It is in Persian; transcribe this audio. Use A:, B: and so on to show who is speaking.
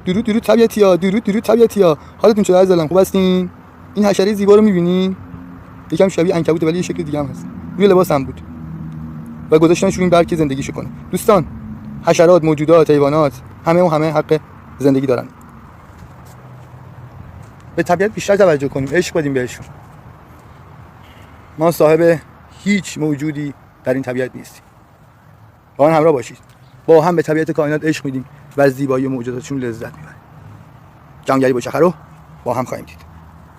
A: درود طبیعتی‌ها، درود طبیعتی‌ها. حالتون چطور عزیزان؟ خوب هستین؟ این حشره زیبا رو می‌بینین؟ یکم شبیه عنکبوته ولی یه شکل دیگه هم هست. روی لباسم بود و گذاشتنش روی این برگ زندگیشو کنه. دوستان، حشرات، موجودات، حیوانات همه حق زندگی دارن. به طبیعت بیشتر توجه کنیم، عشق بدیم بهشون. ما صاحب هیچ موجودی در این طبیعت نیستیم. با من همراه باشید. با هم به طبیعت کائنات عشق میدیم و از زیبایی موجوداتشون لذت میبریم. جمعگیری با شخر رو با هم خواهیم دید.